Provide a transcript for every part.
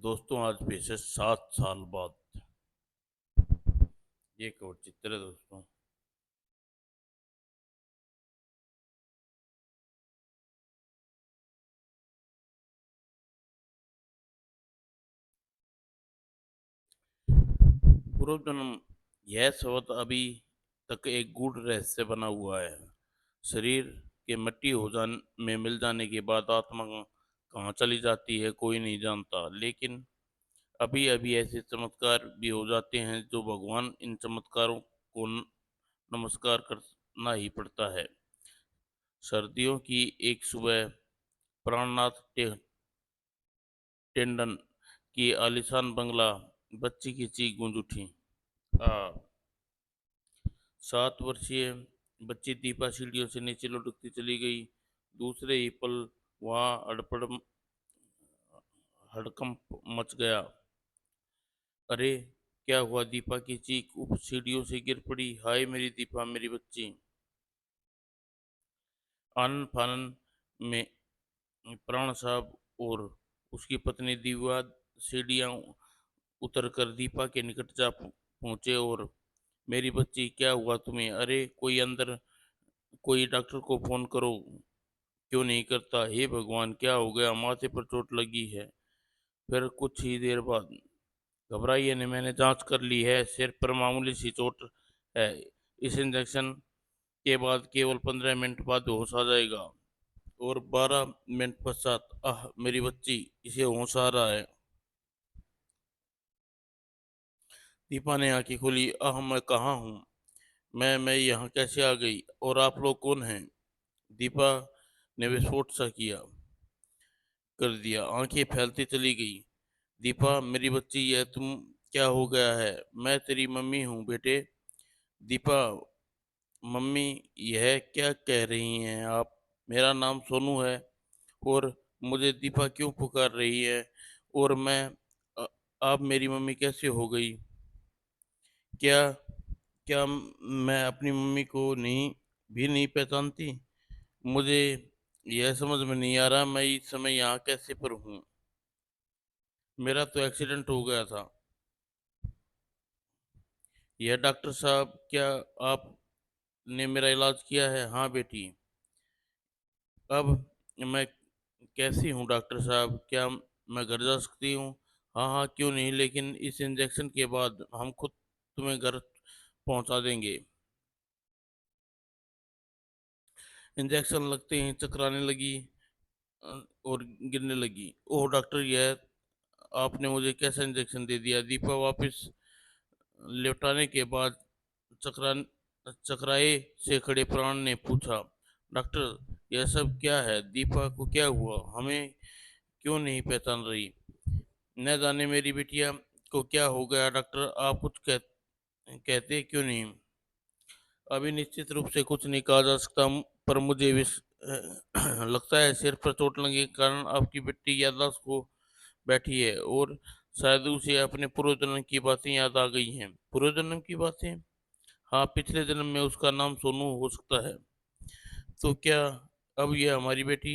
दोस्तों आज फिर से 7 साल बाद ये कवर चित्र है दोस्तों। पूर्व जन्म, यह शब्द अभी तक एक गूढ़ रहस्य बना हुआ है। शरीर के मिट्टी हो जाने में मिल जाने के बाद आत्मा कहाँ चली जाती है कोई नहीं जानता, लेकिन अभी अभी ऐसे चमत्कार भी हो जाते हैं जो भगवान इन चमत्कारों को नमस्कार करना ही पड़ता है। सर्दियों की एक सुबह प्राणनाथ टेंडन की आलीशान बंगला बच्ची की चीख गूंज उठी। आ, 7 वर्षीय बच्ची दीपा सीढ़ियों से नीचे लुढ़कती चली गई। दूसरे ही पल वहां हड़कंप मच गया। अरे क्या हुआ? दीपा की चीख उप सीढ़ियों से गिर पड़ी। हाय मेरी दीपा, मेरी बच्ची! आनन फानन में प्राण साहब और उसकी पत्नी दिव्या सीढ़ियां उतरकर दीपा के निकट जा पहुंचे और मेरी बच्ची, क्या हुआ तुम्हें? अरे कोई अंदर, कोई डॉक्टर को फोन करो। क्यों नहीं करता? हे भगवान, क्या हो गया? माथे पर चोट लगी है। फिर कुछ ही देर बाद, घबराइए नहीं, मैंने जांच कर ली है, सिर पर मामूली सी चोट है। इस इंजेक्शन के बाद केवल 15 मिनट बाद होश आ जाएगा। और 12 मिनट पश्चात, आह मेरी बच्ची, इसे होश आ रहा है। दीपा ने आंखें खोली। आह मैं कहाँ हूँ? मैं यहाँ कैसे आ गई? और आप लोग कौन हैं? दीपा ने विस्फोट सा किया कर दिया, आंखें फैलती चली गई। दीपा मेरी बच्ची, यह तुम, क्या हो गया है? मैं तेरी मम्मी हूँ बेटे। दीपा, मम्मी, यह क्या कह रही हैं आप? मेरा नाम सोनू है। और मुझे दीपा क्यों पुकार रही है? और अ- आप मेरी मम्मी कैसे हो गई? क्या क्या मैं अपनी मम्मी को नहीं पहचानती? मुझे यह समझ में नहीं आ रहा, मैं इस समय यहाँ कैसे पर हूँ? मेरा तो एक्सीडेंट हो गया था। यह डॉक्टर साहब, क्या आपने मेरा इलाज किया है? हाँ बेटी। अब मैं कैसी हूँ डॉक्टर साहब? क्या मैं घर जा सकती हूँ? हाँ हाँ, क्यों नहीं, लेकिन इस इंजेक्शन के बाद हम खुद तुम्हें घर पहुंचा देंगे। इंजेक्शन लगते ही चकराने लगी और गिरने लगी। ओह डॉक्टर, यह आपने मुझे कैसा इंजेक्शन दे दिया? दीपा वापस लौटाने के बाद चकरा चकराए से खड़े प्राण ने पूछा। डॉक्टर, यह सब क्या है? दीपा को क्या हुआ? हमें क्यों नहीं पहचान रही? न जाने मेरी बिटिया को क्या हो गया। डॉक्टर, आप कुछ कहते क्यों नहीं? अभी निश्चित रूप से कुछ नहीं कहा जा सकता, पर मुझे लगता है सिर पर चोट लगने के कारण आपकी बेटी याददाश्त खो बैठी है और शायद उसे अपने पूर्व जन्म की बातें याद आ गई हैं। पूर्व जन्म की बातें? हाँ, पिछले जन्म में उसका नाम सोनू हो सकता है। तो क्या अब ये हमारी बेटी?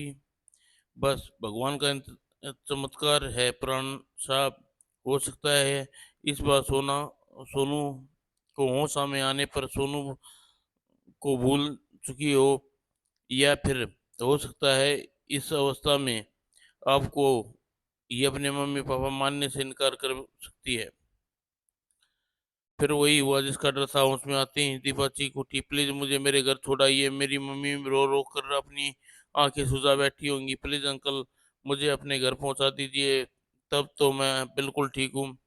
बस भगवान का चमत्कार है प्राण साहब। हो सकता है इस बार सोनू को होश में आने पर सोनू को भूल चुकी हो, या फिर हो सकता है इस अवस्था में आपको ये अपने मम्मी पापा मानने से इनकार कर सकती है। फिर वही हुआ जिसका डर था। उसमें आते ही दीपा चीख उठी, प्लीज मुझे मेरे घर छोड़ाइए, मेरी मम्मी रो रो कर अपनी आंखें सुजा बैठी होंगी, प्लीज अंकल मुझे अपने घर पहुंचा दीजिए, तब तो मैं बिल्कुल ठीक हूँ।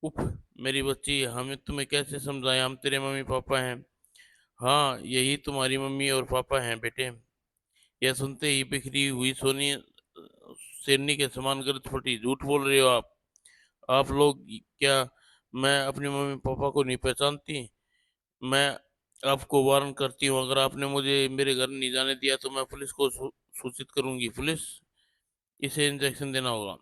उफ, मेरी बच्ची, हमें तुम्हें कैसे समझाएं, हम तेरे मम्मी पापा हैं। हाँ, यही तुम्हारी मम्मी और पापा हैं बेटे। यह सुनते ही बिखरी हुई सोनी शेरनी के समान गरज फटी। झूठ बोल रहे हो आप लोग क्या? मैं अपनी मम्मी पापा को नहीं पहचानती? मैं आपको वार्न करती हूँ, अगर आपने मुझे मेरे घर नहीं जाने दिया तो मैं पुलिस को सूचित करूंगी। पुलिस? इसे इंजेक्शन देना होगा।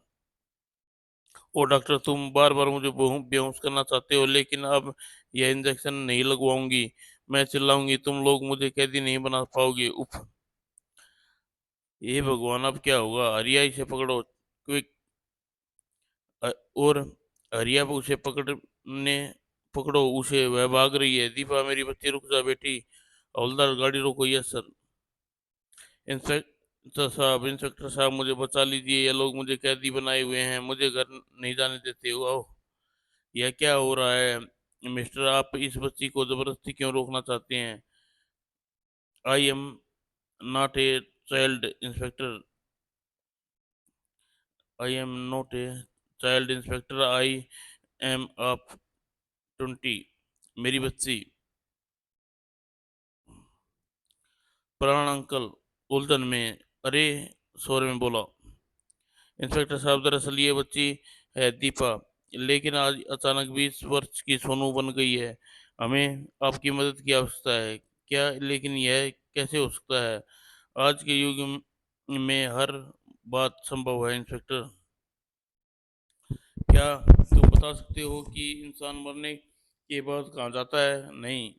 ओ डॉक्टर, तुम बार बार मुझे बेहोश करना चाहते हो, लेकिन अब यह इंजेक्शन नहीं लगवाऊंगी। मैं चिल्लाऊंगी, तुम लोग मुझे कैदी नहीं बना पाओगे। उफ, ये भगवान, अब क्या होगा? हरियाई से पकड़ो, क्विक! और हरिया उसे पकड़ने पकड़ो उसे, वह भाग रही है। दीपा मेरी बच्ची रुक जा बेटी। हवलदार गाड़ी रोको। Yes sir. इंस्पेक्टर साहब मुझे बचा लीजिए, ये लोग मुझे कैदी बनाए हुए हैं, मुझे घर नहीं जाने देते। ओह, यह क्या हो रहा है मिस्टर, आप इस बच्ची को जबरदस्ती क्यों रोकना चाहते हैं? I am not a child inspector. I am not a child inspector, I am of 20। मेरी बच्ची। प्राण अंकल उलझन में, अरे शोर में बोला इंस्पेक्टर साहब, दरअसल ये बच्ची है दीपा, लेकिन आज अचानक 20 वर्ष की सोनू बन गई है। हमें आपकी मदद की आवश्यकता है। क्या? लेकिन यह कैसे हो सकता है? आज के युग में हर बात संभव है इंस्पेक्टर। क्या तुम बता सकते हो कि इंसान मरने के बाद कहाँ जाता है? नहीं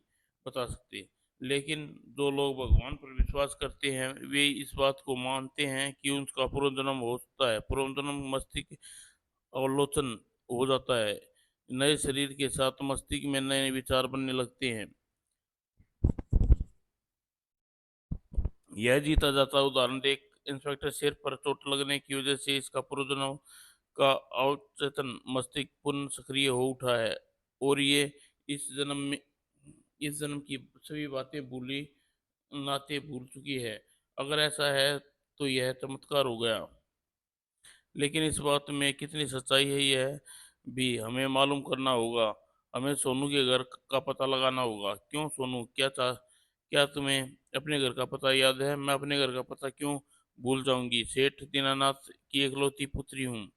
बता सकते, लेकिन जो लोग भगवान पर विश्वास करते हैं वे इस बात को मानते हैं कि उनका पुनर्जन्म होता है। पुनर्जन्म मस्तिष्क अवलोकन हो जाता है। नए शरीर के साथ मस्तिष्क में नए विचार बनने लगते हैं। यह जीता जाता उदाहरण देख इंस्पेक्टर, सिर पर चोट लगने की वजह से इसका पुनर्जन्म का अवचेतन मस्तिष्क पुनः सक्रिय हो उठा है, और ये इस जन्म में इस जन्म की सभी बातें भूली नाते भूल चुकी है। अगर ऐसा है तो यह चमत्कार हो गया, लेकिन इस बात में कितनी सच्चाई है यह भी हमें मालूम करना होगा। हमें सोनू के घर का पता लगाना होगा। क्यों सोनू, क्या तुम्हें अपने घर का पता याद है? मैं अपने घर का पता क्यों भूल जाऊंगी? सेठ दीनानाथ की इकलौती पुत्री हूँ।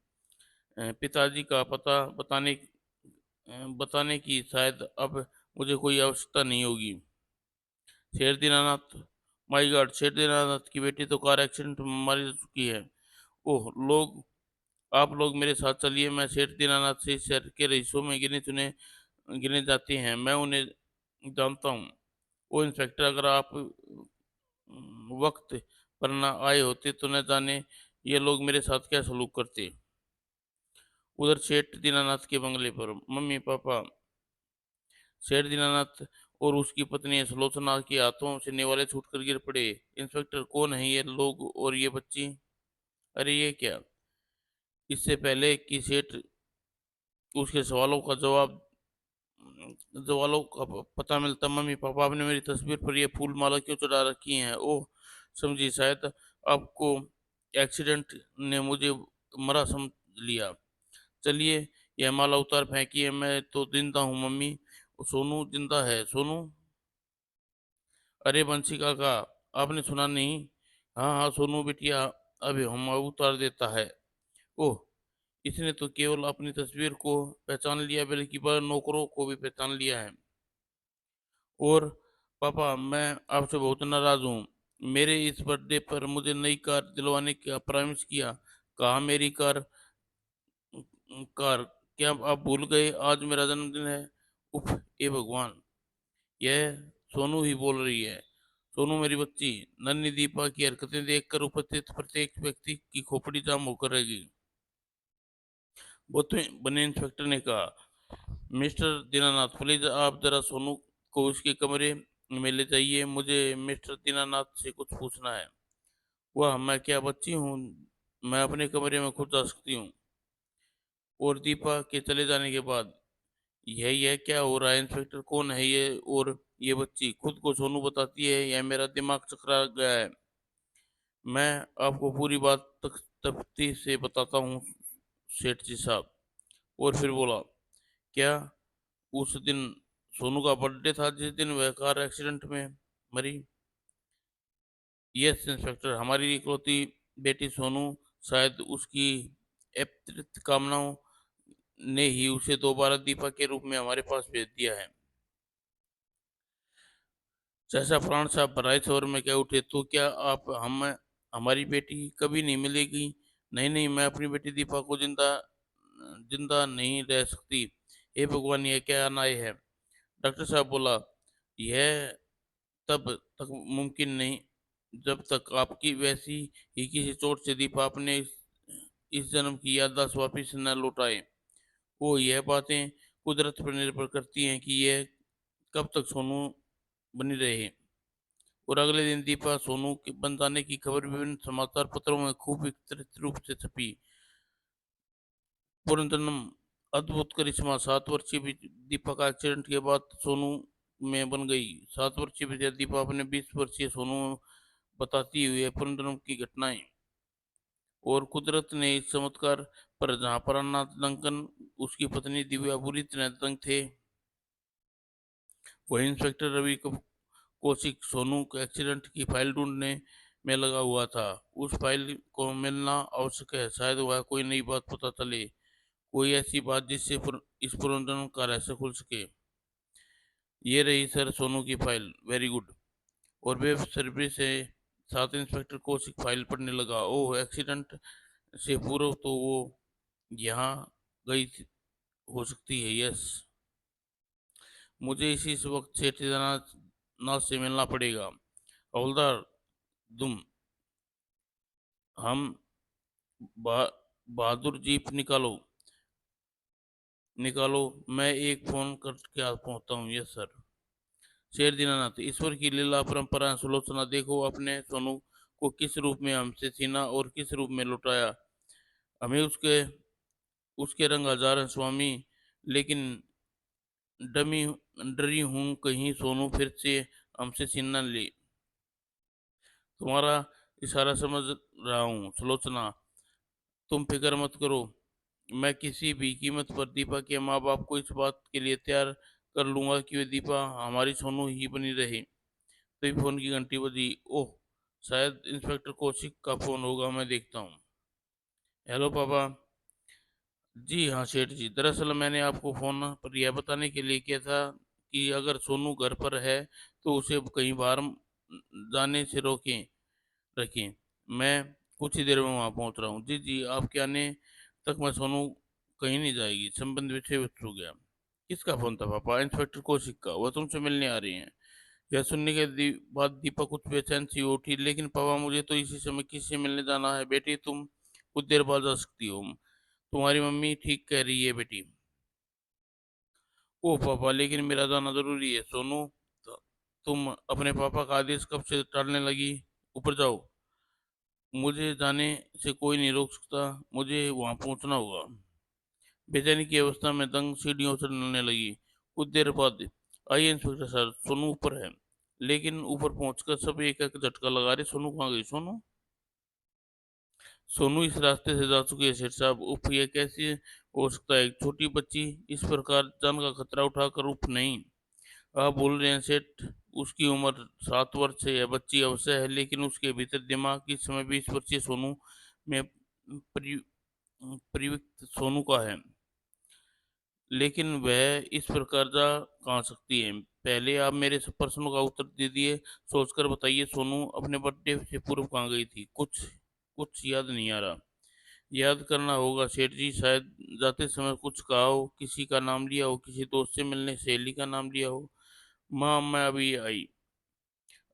पिताजी का पता बताने की शायद अब मुझे कोई आवश्यकता नहीं होगी। शेर दीनानाथ, माय गॉड, शेर दीनानाथ की बेटी तो कार एक्सीडेंट में मारी जा चुकी है। ओह लोग, आप लोग मेरे साथ चलिए। मैं सेठ दीनानाथ से इस शहर के रईसों में गिने जाते हैं, मैं उन्हें जानता हूँ। वो इंस्पेक्टर, अगर आप वक्त पर ना आए होते तो न जाने ये लोग मेरे साथ क्या सलूक करते। उधर सेठ दीनानाथ के बंगले पर मम्मी पापा, सेठ दीनानाथ और उसकी पत्नी सुलोचना के हाथों से निवाले छूटकर गिर पड़े। इंस्पेक्टर, कौन है ये लोग और ये बच्ची? अरे ये क्या? इससे पहले कि सेठ उसके सवालों का पता मिलता, मम्मी पापा आपने मेरी तस्वीर पर ये फूल माला क्यों चढ़ा रखी है? ओह समझी, शायद आपको एक्सीडेंट ने मुझे मरा समझ लिया। चलिए यह माला उतार फेंकिए, मैं तो जिंदा हूँ मम्मी। सोनू जिंदा है? सोनू? अरे बंसी काका, आपने सुना नहीं? हाँ हाँ सोनू बिटिया, अभी हम उतार देता है। ओह, इसने तो केवल अपनी तस्वीर को पहचान लिया, बल्कि बाहर नौकरों को भी पहचान लिया है। और पापा, मैं आपसे बहुत नाराज हूँ। मेरे इस बर्थडे पर मुझे नई कार दिलवाने का प्रॉमिस किया। कहा मेरी कार? क्या आप भूल गए आज मेरा जन्मदिन है? उफ, ए भगवान, यह सोनू ही बोल रही है। सोनू मेरी बच्ची। नन्ही दीपा की हरकतें देखकर उपस्थित प्रत्येक व्यक्ति की खोपड़ी जाम होकर रह गई। बने इंस्पेक्टर ने कहा, मिस्टर दीनानाथ प्लीज आप जरा सोनू को उसके कमरे में ले जाइए, मुझे मिस्टर दीनानाथ से कुछ पूछना है। वह, मैं क्या बच्ची हूँ? मैं अपने कमरे में खुद जा सकती हूँ। और दीपा के चले जाने के बाद, यह क्या हो रहा है इंस्पेक्टर? कौन है ये? और ये बच्ची खुद को सोनू बताती है या मेरा दिमाग चकरा गया है? मैं आपको पूरी बात तक तफ्तीश से बताता हूँ सेठ जी साहब। और फिर बोला, क्या उस दिन सोनू का बर्थडे था जिस दिन वह कार एक्सीडेंट में मरी? यस इंस्पेक्टर, हमारी इकलौती बेटी सोनू, शायद उसकी अप्रत्यक्ष कामनाओं ने ही उसे दोबारा दीपा के रूप में हमारे पास भेज दिया है। सहसा प्राण साहब भराए शोर में कह उठे, तो क्या आप हम हमारी बेटी कभी नहीं मिलेगी? नहीं नहीं, मैं अपनी बेटी दीपा को जिंदा जिंदा नहीं रह सकती। हे भगवान, यह क्या अन्याय है? डॉक्टर साहब बोला, यह तब तक मुमकिन नहीं जब तक आपकी वैसी ही किसी चोट से दीपा अपने इस जन्म की याददाश्त वापिस न लौटाए। वो यह बातें कुदरत पर निर्भर करती हैं कि यह कब तक सोनू बनी रहे। और अगले दिन दीपा सोनू के बन जाने की खबर विभिन्न समाचार पत्रों में खूब विस्तृत रूप से छपी। पुनर्जन्म अद्भुत करिश्मा, 7 वर्षीय दीपा का एक्सीडेंट के बाद सोनू में बन गई। 7 वर्षीय विजया दीपा अपने 20 वर्षीय सोनू बताती हुई है पुनर्जन्म की घटनाएं। और कुदरत ने इस चमत्कार पर जहां प्राणनाथ लंकन उसकी पत्नी दिव्या बुरी तरह दंग थे, वही इंस्पेक्टर रवि कौशिक सोनू के एक्सीडेंट की फाइल ढूंढने में लगा हुआ था। उस फाइल को मिलना आवश्यक है, शायद वह कोई नई बात पता चले, कोई ऐसी बात जिससे इस पुनर्जन्म का रहस्य खुल सके। ये रही सर सोनू की फाइल, वेरी गुड। और वेब सर्विस से साथ इंस्पेक्टर कौशिक फाइल पढ़ने लगा। ओह, एक्सीडेंट से पूर्व तो वो यहाँ गई हो सकती है, यस। मुझे इसी वक्त सेठ नाथ से मिलना पड़ेगा। हवलदार, तुम हम बा, बहादुर जीप निकालो निकालो, मैं एक फोन करके पहुंचता हूँ, यस सर। शेर दीनानाथ, ईश्वर की लीला परंपरा सुलोचना, देखो अपने सोनू को किस रूप में हमसे छीना और किस रूप में लुटाया। हमें उसके उसके रंग हजार हैं स्वामी, लेकिन डमी डरी हूं कहीं सोनू फिर से हमसे छीन न ले। तुम्हारा इशारा समझ रहा हूँ सुलोचना, तुम फिक्र मत करो। मैं किसी भी कीमत पर दीपा के माँ बाप को इस बात के लिए तैयार कर लूंगा कि वे दीपा हमारी सोनू ही बनी रहे। तभी फोन की घंटी बजी। ओह, शायद इंस्पेक्टर कौशिक का फोन होगा, मैं देखता हूँ। हेलो पापा। जी हाँ सेठ जी, दरअसल मैंने आपको फोन पर यह बताने के लिए किया था कि अगर सोनू घर पर है तो उसे कहीं बाहर जाने से रोकें रखें। मैं कुछ ही देर में वहाँ पहुँच रहा हूँ। जी जी, आपके आने तक मैं सोनू कहीं नहीं जाएगी। संबंध विषय हो गया। किसका फोन था पापा? इंस्पेक्टर कौशिक का, वह तुमसे मिलने आ रही हैं। यह सुनने के बाद दीपक कुछ बेचैन सी उठी। लेकिन पापा, मुझे तो इसी समय किससे मिलने जाना है? बेटी, तुम कुछ देर बाद जा सकती हो, तुम्हारी मम्मी ठीक कह रही है बेटी। ओह पापा, लेकिन मेरा जाना जरूरी है। सोनू, तुम अपने पापा का आदेश कब से टालने लगी? ऊपर जाओ, मुझे जाने से कोई नहीं रोक सकता, मुझे वहां पहुंचना होगा। बेचैनी की अवस्था में दंग सीढ़ियों से डलने लगी। कुछ देर बाद, आइए इंस्पेक्टर सर, सोनू ऊपर है। लेकिन ऊपर पहुंचकर सब एक एक झटका लगा रहे, सोनू कहाँ गई? सोनू, सोनू इस रास्ते से जा चुकी है सेठ साहब। उफ, ये कैसे हो सकता है? एक छोटी बच्ची इस प्रकार जान का खतरा उठाकर? उफ नहीं, आप भूल रहे हैं सेठ, उसकी उम्र 7 वर्ष है। यह बच्ची अवश्य है, लेकिन उसके भीतर दिमाग इस समय 20 वर्षीय सोनू में प्रयुक्त सोनू का है। लेकिन वह इस प्रकार जा कहाँ सकती है? पहले आप मेरे सब प्रश्नों का उत्तर दे दिए, सोचकर बताइए, सोनू अपने बर्थडे से पूर्व कहाँ गई थी? कुछ कुछ याद नहीं आ रहा। याद करना होगा सेठ जी, शायद जाते समय कुछ कहा हो, किसी का नाम लिया हो, किसी दोस्त से मिलने सहेली का नाम लिया हो। माँ, मैं अभी आई।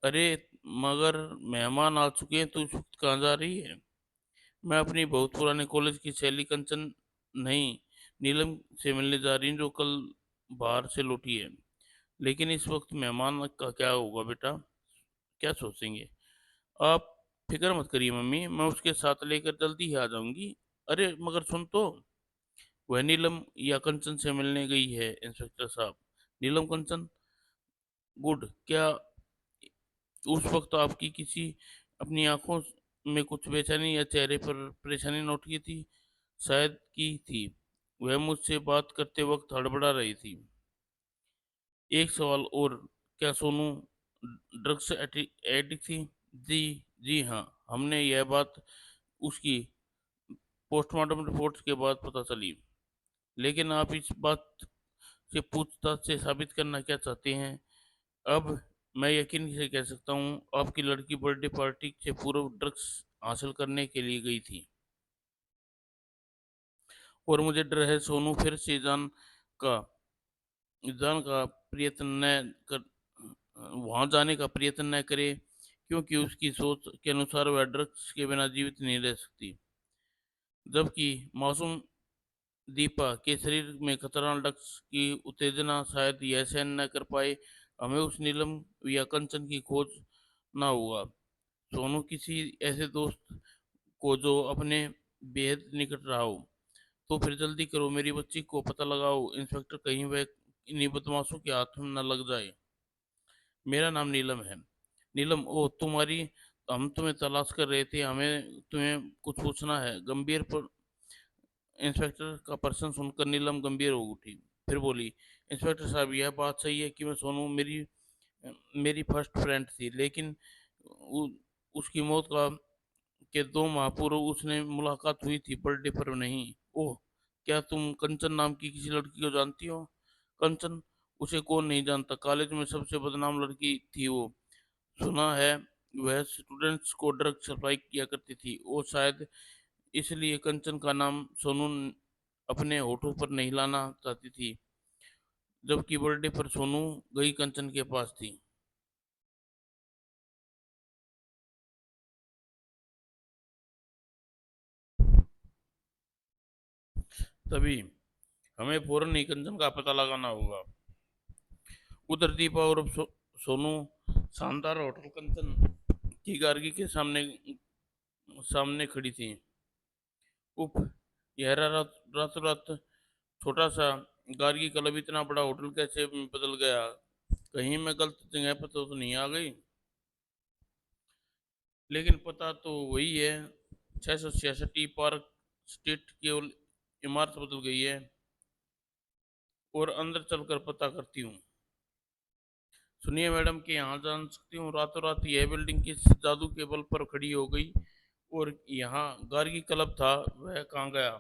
अरे, मगर मेहमान आ चुके हैं तो इस वक्त कहाँ जा रही है? मैं अपनी बहुत पुराने कॉलेज की सहेली कंचन, नहीं, नीलम से मिलने जा रही हूँ, जो कल बाहर से लौटी है। लेकिन इस वक्त मेहमान का क्या होगा बेटा? क्या सोचेंगे? आप फिक्र मत करिए मम्मी, मैं उसके साथ लेकर जल्दी ही आ जाऊंगी। अरे मगर सुन तो, वह नीलम या कंचन से मिलने गई है इंस्पेक्टर साहब। नीलम, कंचन, गुड। क्या उस वक्त आपकी किसी अपनी आंखों में कुछ बेचैनी या चेहरे पर परेशानी नोट की थी? शायद की थी। वह मुझसे बात करते वक्त हड़बड़ा रही थी। एक सवाल और, क्या सोनू ड्रग्स एडिक्ट थी? जी, जी हाँ, हमने यह बात उसकी पोस्टमार्टम रिपोर्ट के बाद पता चली। लेकिन आप इस बात से पूछताछ से साबित करना क्या चाहते हैं? अब मैं यकीन से कह सकता हूँ, आपकी लड़की बर्थडे पार्टी से पूर्व ड्रग्स हासिल करने के लिए गई थी। और मुझे डर है सोनू फिर से का जान का प्रयत्न न कर वहां जाने का प्रयत्न न करे, क्योंकि उसकी सोच के अनुसार वह ड्रग्स के बिना जीवित नहीं रह सकती। जबकि मासूम दीपा के शरीर में खतरनाक ड्रग्स की उत्तेजना शायद यह सहन न कर पाए। हमें उस नीलम या कंचन की खोज ना हुआ। सोनू किसी ऐसे दोस्त को जो अपने बेहद निकट रहा हो। तो फिर जल्दी करो, मेरी बच्ची को पता लगाओ इंस्पेक्टर, कहीं वह इन्हीं बदमाशों के हाथ में न लग जाए। मेरा नाम नीलम है। नीलम, ओ तुम्हारी, हम तुम्हें तलाश कर रहे थे, हमें तुम्हें कुछ पूछना है। गंभीर पर इंस्पेक्टर का प्रश्न सुनकर नीलम गंभीर हो उठी। फिर बोली, इंस्पेक्टर साहब, यह बात सही है कि मैं सोनू मेरी मेरी फर्स्ट फ्रेंड थी, लेकिन उ, उसकी मौत का के 2 माह पूर्व उसने मुलाकात हुई थी, बर्थडे पर नहीं। ओह, क्या तुम कंचन नाम की किसी लड़की को जानती हो? कंचन? उसे कौन नहीं जानता, कॉलेज में सबसे बदनाम लड़की थी वो। सुना है वह स्टूडेंट्स को ड्रग सप्लाई किया करती थी। वो शायद इसलिए कंचन का नाम सोनू अपने होठों पर नहीं लाना चाहती थी। जबकि बर्थडे पर सोनू गई कंचन के पास थी। तभी हमें फौरन ही कंचन का पता लगाना होगा। उधर दीपा और सोनू शानदार होटल कंचन की गार्गी के सामने सामने खड़ी थी। उफ, यह रातों रात छोटा सा गार्गी क्लब इतना बड़ा होटल कैसे बदल गया? कहीं मैं गलत जगह पर तो नहीं आ गई? लेकिन पता तो वही है, 666 पार्क स्ट्रीट, केवल इमारत बदल गई है। और अंदर चलकर पता करती हूँ। सुनिए मैडम, कि यहाँ जान सकती हूँ रातों रात यह बिल्डिंग किस जादू के बल पर खड़ी हो गई? और यहाँ गार्गी क्लब था, वह कहाँ गया?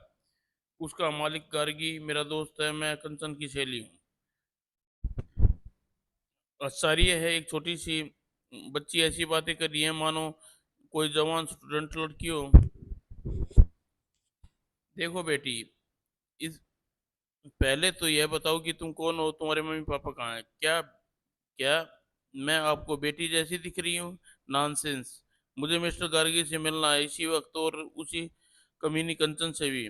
उसका मालिक गार्गी मेरा दोस्त है, मैं कंचन की सहेली हूँ। आश्चर्य है, एक छोटी सी बच्ची ऐसी बातें कर रही है मानो कोई जवान स्टूडेंट लड़की हो। देखो बेटी, इस पहले तो यह बताओ कि तुम कौन हो, तुम्हारे मम्मी पापा कहाँ हैं? क्या क्या मैं आपको बेटी जैसी दिख रही हूँ? नॉनसेंस। मुझे मिस्टर गार्गी से मिलना है इसी वक्त, और उसी कमीनी कंचन से भी।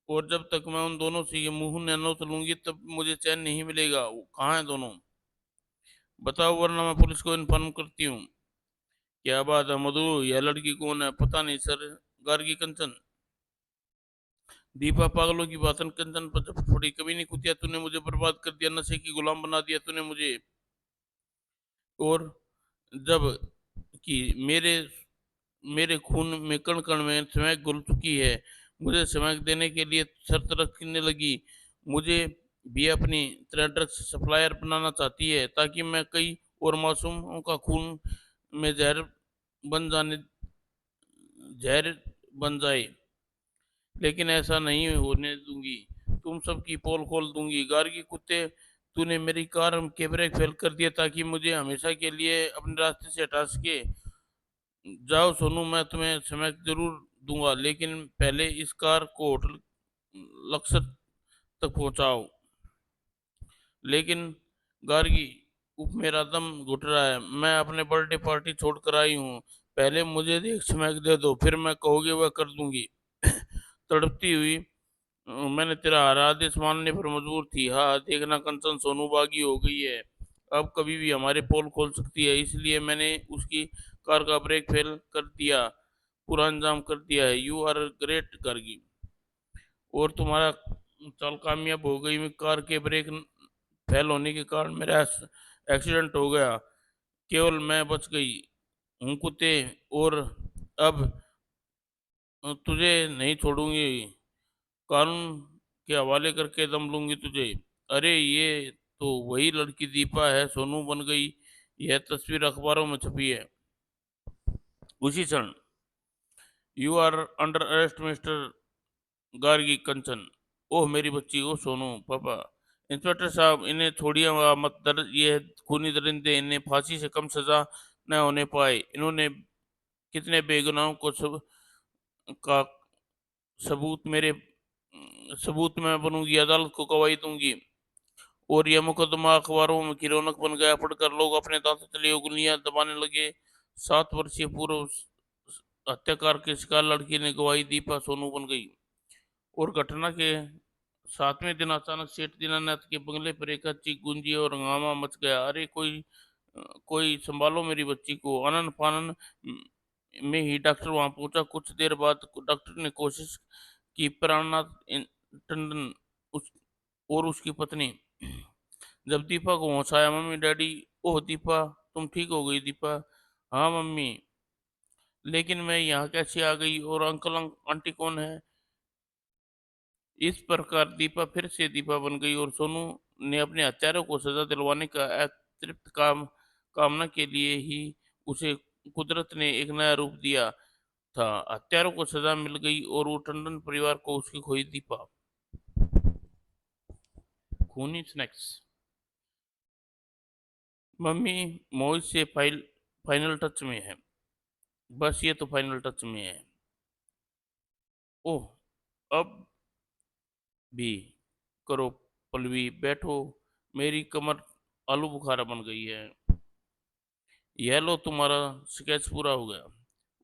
और जब तक मैं उन दोनों से ये मुंह न नोच लूंगी तब मुझे चैन नहीं मिलेगा। वो कहाँ है दोनों? बताओ, वरना मैं पुलिस को इन्फॉर्म करती हूँ। क्या बात है मधु, यह लड़की कौन है? पता नहीं सर। गार्गी कंचन। दीपा, पागलों की बातन कंचन पर जब थोड़ी कमी नहीं कुतिया, तूने मुझे बर्बाद कर दिया, नशे की गुलाम बना दिया तूने मुझे। और जब कि मेरे मेरे खून में कण कण में स्मैक घुल चुकी है, मुझे स्मैक देने के लिए शर्त रखने लगी। मुझे भी अपनी तरह ड्रग्स सप्लायर बनाना चाहती है, ताकि मैं कई और मासूमों का खून में बन जाने जहर बन जाए। लेकिन ऐसा नहीं होने दूंगी। तुम सबकी पोल खोल दूंगी। गार्गी कुत्ते, तूने मेरी कार के ब्रेक फेल कर दिया ताकि मुझे हमेशा के लिए अपने रास्ते से हटा सके। जाओ सोनू, मैं तुम्हें समय जरूर दूंगा, लेकिन पहले इस कार को होटल लक्सर तक पहुंचाओ। लेकिन गार्गी, उफ, मेरा दम घुट रहा है, मैं अपने बर्थडे पार्टी छोड़ कर आई हूँ। पहले मुझे एक स्मैक दे दो, फिर मैं कहोगे वह कर दूंगी। तड़पती हुई, मैंने तेरा हर आदेश मानने पर मजबूर थी। हाँ, देखना कंचन, सोनू बागी हो गई है, अब कभी भी हमारे पोल खोल सकती है, इसलिए मैंने उसकी कार का ब्रेक फेल कर दिया, पूरा इंतजाम कर दिया है। You are great Gargi. और तुम्हारा चाल कामयाब हो गई। कार के ब्रेक फेल होने के कारण मेरा एक्सीडेंट हो गया, केवल मैं बच गई हूँ कुत्ते। और अब तुझे नहीं छोड़ूंगी, कानून के हवाले करके दम लूंगी तुझे। अरे ये तो वही लड़की दीपा है, सोनू बन गई। यह तस्वीर अखबारों में छपी है। उसी क्षण, you are under arrest mister Gargi Kanchan. Oh मेरी बच्ची, ओह सोनू पापा। इंस्पेक्टर साहब, इन्हें छोड़िए मत, दर ये खूनी दरिंदे, इन्हें फांसी से कम सजा न होने पाए। इन्होंने कितने बेगुनाहों को का सबूत मैं बनूंगी, अदालत को गवाही दूंगी। और यह मुकदमा अखबारों में की रौनक बन गया, पढ़कर लोग अपने दांतों तले उंगलियां दबाने लगे। 7 वर्षीय पूर्व हत्याकार के शिकार लड़की ने गवाही, दीपा सोनू बन गई। और घटना के 7वें दिन अचानक सेठ दीनानाथ के बंगले पर एक चीख गूंजी और हंगामा मच गया। अरे कोई संभालो मेरी बच्ची को। आनन फानन में ही डॉक्टर वहां पहुंचा। कुछ देर बाद डॉक्टर ने कोशिश की। प्राणनाथ टंडन उस और उसकी पत्नी जब दीपा को होश आया, मम्मी डैडी, ओह दीपा, तुम ठीक हो गई दीपा? हाँ मम्मी, लेकिन मैं यहाँ कैसे आ गई और अंकल आंटी कौन है? इस प्रकार दीपा फिर से दीपा बन गई और सोनू ने अपने हत्यारों को सजा दिलवाने का अतिरिक्त कामना के लिए ही उसे कुदरत ने एक नया रूप दिया था। हत्यारों को सजा मिल गई और वो टंडन परिवार को उसकी खोई दीपा। खूनी स्नैक्स। मम्मी मोहित से फाइनल टच में है। बस ये तो फाइनल टच में है। ओह, अब भी करो पलवी, बैठो। मेरी कमर आलू बुखारा बन गई है। यह लो, तुम्हारा स्केच पूरा हो गया।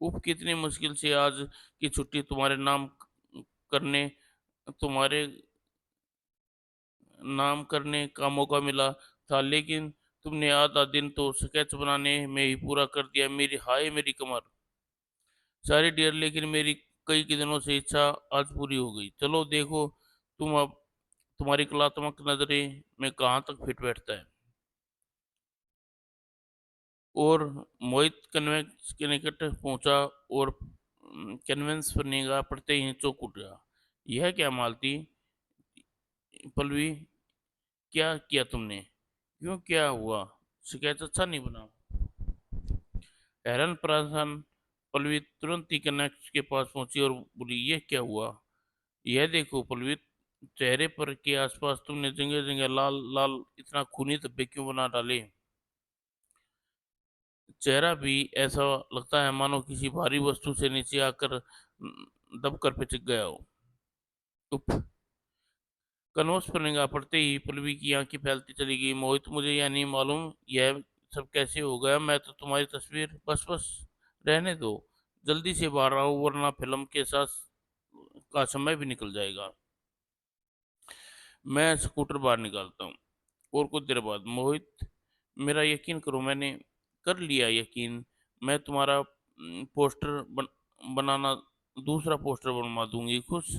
उफ, कितनी मुश्किल से आज की छुट्टी तुम्हारे करने तुम्हारे नाम करने का मौका मिला था, लेकिन तुमने आधा दिन तो स्केच बनाने में ही पूरा कर दिया। मेरी हाय मेरी कमर। सॉरी डियर, लेकिन मेरी कई के दिनों से इच्छा आज पूरी हो गई। चलो देखो तुम अब, तुम्हारी कलात्मक नजरें में कहाँ तक फिट बैठता है। और मोहित कन्वेंस के निकट पहुंचा और कन्वेंस पर निगाह पड़ते ही चौंक उठा। यह क्या मालती, पलवी, क्या किया तुमने? क्यों, क्या हुआ? स्केच अच्छा नहीं बना? हैरान परेशान पलवी तुरंत ही कनेक्ट के पास पहुंची और बोली, ये क्या हुआ? यह देखो पलवी, चेहरे पर के आसपास तुमने जगह जगह लाल लाल इतना खूनी धब्बे क्यों बना डाले? चेहरा भी ऐसा लगता है मानो किसी भारी वस्तु से नीचे आकर दबकर पिचक गया हो। उफ। कनोज पर निगाह पड़ते ही पलवी की आंखें फैलती चली गई। मोहित, मुझे यह नहीं मालूम यह सब कैसे हो गया। मैं तो तुम्हारी तस्वीर, बस बस, रहने दो। जल्दी से बाहर आओ वरना फिल्म के साथ का समय भी निकल जाएगा। मैं स्कूटर बाहर निकालता हूँ। और कुछ देर बाद, मोहित, मेरा यकीन करो, मैंने कर लिया यकीन। मैं तुम्हारा बनाना, दूसरा पोस्टर बनवा दूंगी, खुश?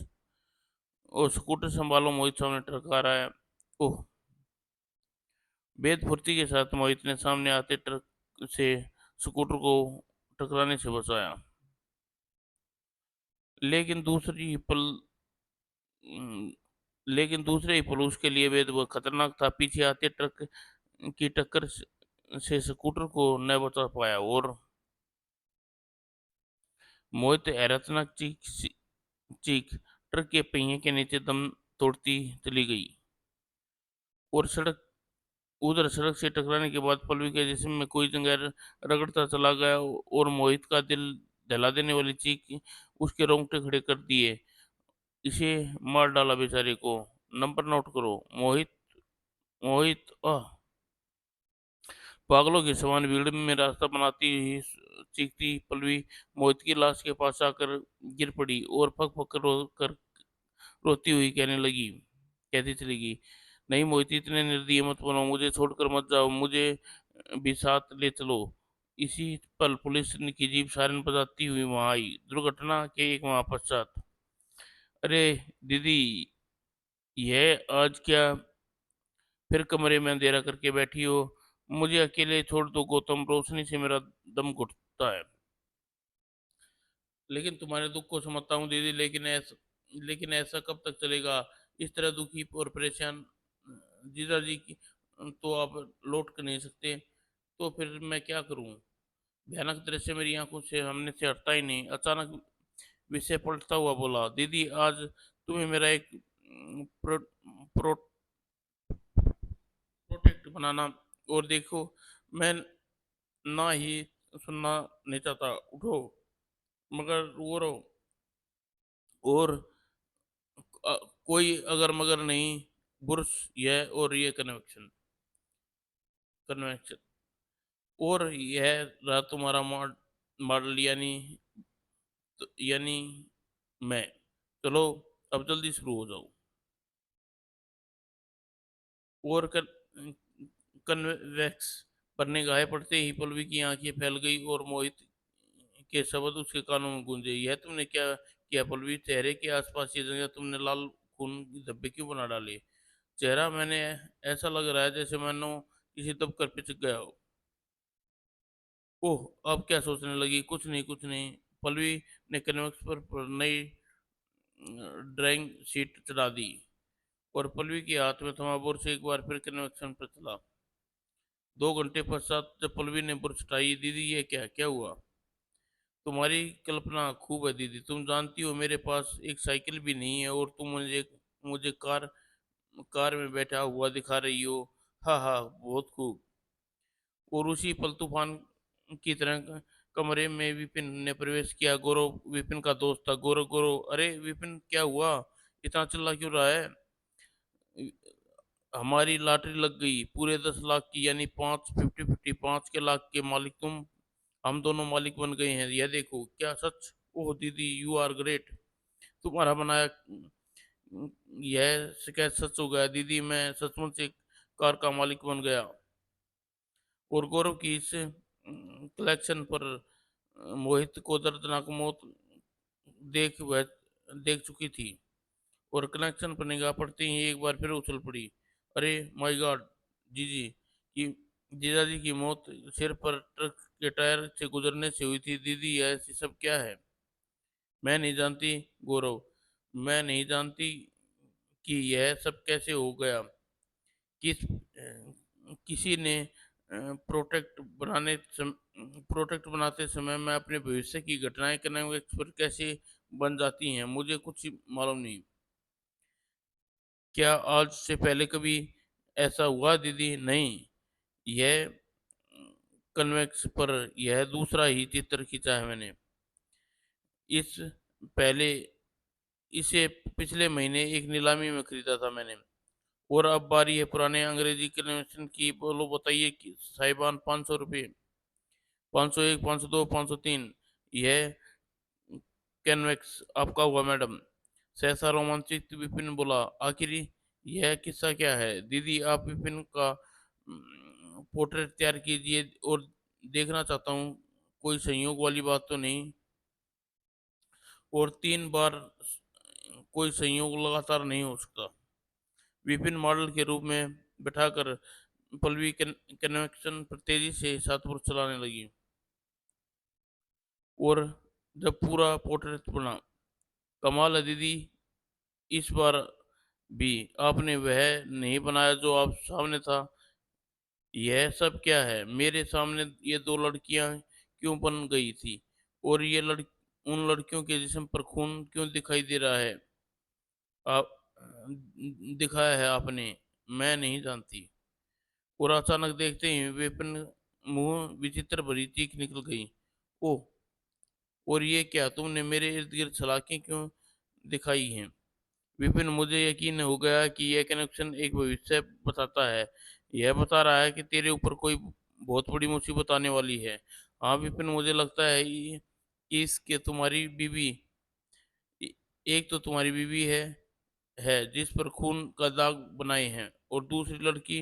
और स्कूटर संभालो, मोहित सामने ट्रक आ रहा है। ओह, बेद फुर्ती के साथ मोहित ने सामने आते ट्रक से स्कूटर को टकराने से बचाया। लेकिन दूसरी पल अम, लेकिन दूसरे ही पल उसके लिए बेहद वो खतरनाक था। पीछे आते ट्रक की टक्कर से स्कूटर को न बचा पाया और मोहित हैरतनाक चीख ट्रक के पहिए के नीचे दम तोड़ती चली गई। और सड़क से टकराने के बाद पलवी के जिस्म में कोई जंगीर रगड़ता चला गया और मोहित का दिल दहला देने वाली चीख उसके रोंगटे खड़े कर दिए। इसे मार डाला बेचारे को। नंबर नोट करो, मोहित। मोहित, आह। पागलों के समान भीड़ में रास्ता बनाती हुई चीखती पलवी मोहित की लाश के पास आकर गिर पड़ी और पक पक कर रोती हुई कहती चली गई, नहीं मोहित, इतने निर्दयी मत बनो, मुझे छोड़कर मत जाओ, मुझे भी साथ ले चलो। इसी पल पुलिस की जीप सायरन बजाती हुई वहां आई, दुर्घटना के एक माह पश्चात। अरे दीदी, यह आज क्या फिर कमरे में अंधेरा करके बैठी हो? मुझे अकेले छोड़ दो गौतम, रोशनी से मेरा दम घुटता है। लेकिन तुम्हारे दुख को समझता हूँ दीदी, लेकिन ऐसा कब तक चलेगा? इस तरह दुखी और परेशान जीजा जी की तो आप लौट कर नहीं सकते। तो फिर मैं क्या करूं? भयानक दृश्य मेरी आंखों से हमने से हटता ही नहीं। अचानक विषय पलटता हुआ बोला, दीदी आज तुम्हें मेरा एक प्रो, प्रो, प्रोटेक्ट बनाना। और देखो, मैं ना ही सुनना नहीं चाहता, उठो। मगर वो रहो। और अ, कोई अगर मगर नहीं, बुर्श, यह और ये कन्वेक्शन कन्वेक्शन और यह रहा तुम्हारा मॉडल, यानी मैं। चलो अब जल्दी शुरू हो जाओ। और कन्वेक्स पर निगाहें पड़ते ही पल्लवी की आंखें फैल गई और मोहित के शब्द उसके कानों में गूंजे। यह तुमने क्या किया पल्लवी? चेहरे के आसपास ये जगह तुमने लाल खून के धब्बे क्यों बना डाले? चेहरा मैंने, ऐसा लग रहा है जैसे मानो किसी दबकर पिचक गया हो। ओह, अब क्या सोचने लगी? कुछ नहीं, कुछ नहीं। पल्लवी ने कैनवस पर नई ड्राइंग शीट चढ़ा दी और पल्लवी के हाथ में थमा बुरश एक बार फिर कन्वेक्शन पर चला। 2 घंटे पश्चात जब पल्लवी ने बुरश हटाई, दीदी ये क्या क्या हुआ? तुम्हारी कल्पना खूब है दीदी, तुम जानती हो मेरे पास एक साइकिल भी नहीं है और तुम मुझे मुझे कार कार में बैठा हुआ दिखा रही हो। हाँ हाँ, बहुत खूब। और उसी पल तूफान की तरह कमरे में विपिन ने प्रवेश किया। गौरव विपिन का दोस्त था। गौरव गौरव, अरे विपिन क्या हुआ? इतना चिल्ला क्यों रहा है? हमारी लॉटरी लग गई, पूरे 10 लाख की, यानी 5 50 50, 5 के लाख के मालिक तुम। हम दोनों मालिक बन गए हैं, यह देखो। क्या सच? ओह दीदी, यू आर ग्रेट। तुम्हारा बनाया यह शिकायत सच हो गया दीदी, मैं सचमुच एक कार का मालिक बन गया। और गौरव की इस कलेक्शन पर मोहित को दर्दनाक मौत देख वह देख चुकी थी और कनेक्शन पर निगाह पड़ते ही एक बार फिर उछल पड़ी। अरे माय गॉड, जीजी की जीजाजी की मौत सिर पर ट्रक के टायर से गुजरने से हुई थी। दीदी यह ऐसी सब क्या है? मैं नहीं जानती गौरव, मैं नहीं जानती कि यह सब कैसे हो गया। किसी ने प्रोटेक्ट बनाते समय मैं अपने भविष्य की घटनाएं कनेक्ट पर कैसे बन जाती हैं, मुझे कुछ मालूम नहीं। क्या आज से पहले कभी ऐसा हुआ दीदी? नहीं। यह कन्वेक्स पर यह दूसरा ही चित्र खींचा है मैंने। इस पहले इसे पिछले महीने एक नीलामी में खरीदा था मैंने। और अब बारी है पुराने अंग्रेजी कन्वेंशन की। बोलो बताइए कि साहिबान, 500 रुपये, 501, 502, 503। यह कैनवेक्स आपका हुआ मैडम। सहसा रोमांचित विपिन बोला। आखिर यह किस्सा क्या है? दीदी आप विपिन का पोर्ट्रेट तैयार कीजिए और देखना चाहता हूँ, कोई संयोग वाली बात तो नहीं। और 3 बार कोई संयोग लगातार नहीं हो सकता। विपिन मॉडल के रूप में बैठाकर पल्लवी कन्वेक्शन पर तेजी से 7 पुरुष चलाने लगी। और जब पूरा पोर्ट्रेट बना, कमाल है दीदी, इस बार भी आपने वह नहीं बनाया जो आप सामने था। यह सब क्या है? मेरे सामने ये 2 लड़कियां क्यों बन गई थी? और ये उन लड़कियों के जिस्म पर खून क्यों दिखाई दे रहा है? आप दिखाया है आपने? मैं नहीं जानती। और अचानक देखते ही विपिन मुंह विचित्र भरी चीख निकल गई। ओह, और ये क्या? तुमने मेरे इर्द गिर्द सलाखें क्यों दिखाई हैं? विपिन, मुझे यकीन हो गया कि यह कनेक्शन एक भविष्य बताता है। यह बता रहा है कि तेरे ऊपर कोई बहुत बड़ी मुसीबत आने वाली है। हाँ विपिन, मुझे लगता है कि इसके तुम्हारी बीवी, ए- एक तो तुम्हारी बीवी है जिस पर खून का दाग बनाए हैं, और दूसरी लड़की,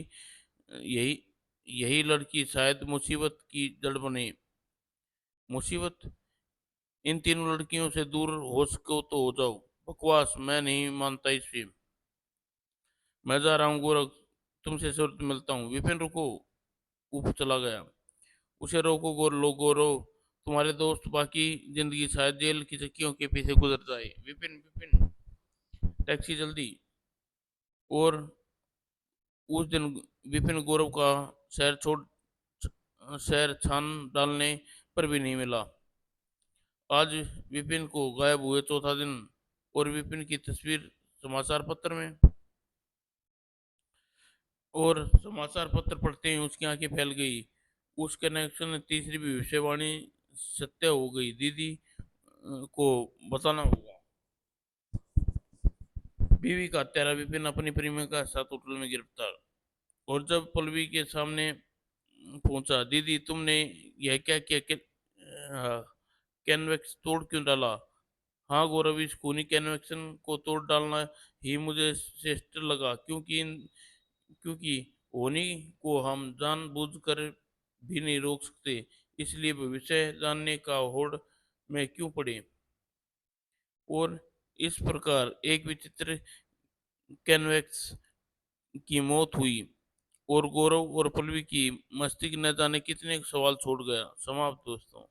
यही यही लड़की शायद मुसीबत की जड़ बने। मुसीबत? इन तीनों लड़कियों से दूर हो सको तो हो जाओ। बकवास, मैं नहीं मानता इस फिल्म। मैं जा रहा हूँ गोरख, तुमसे जरूरत मिलता हूँ। विपिन रुको, ऊपर चला गया। उसे रोको गोरो, तुम्हारे दोस्त बाकी जिंदगी शायद जेल की चक्कियों के पीछे गुजर जाए। विपिन विपिन, टैक्सी जल्दी। और उस दिन विपिन गौरव का शहर छोड़ शहर छान डालने पर भी नहीं मिला। आज विपिन को गायब हुए चौथा दिन, और विपिन की तस्वीर समाचार पत्र में। और समाचार पत्र पढ़ते ही उसकी आंखें फैल गई। उस कनेक्शन ने तीसरी भी भविष्यवाणी सत्य हो गई। दीदी को बताना होगा। बीवी का हत्यारा विपिन अपनी प्रेमिका के साथ होटल में गिरफ्तार। और जब पल्लवी के सामने पहुंचा, दीदी तुमने यह क्या किया? कैनवेक्स तोड़ क्यों डाला? हाँ गौरव, इस खूनी कन्वेक्शन को तोड़ डालना ही मुझे श्रेष्ठ लगा, क्योंकि होनी को हम जानबूझकर भी नहीं रोक सकते, इसलिए भविष्य जानने का होड़ में क्यों पड़े। और इस प्रकार एक विचित्र कैनवेक्स की मौत हुई, और गौरव और पल्लवी की मस्तिष्क न जाने कितने सवाल छोड़ गया। समाप्त दोस्तों।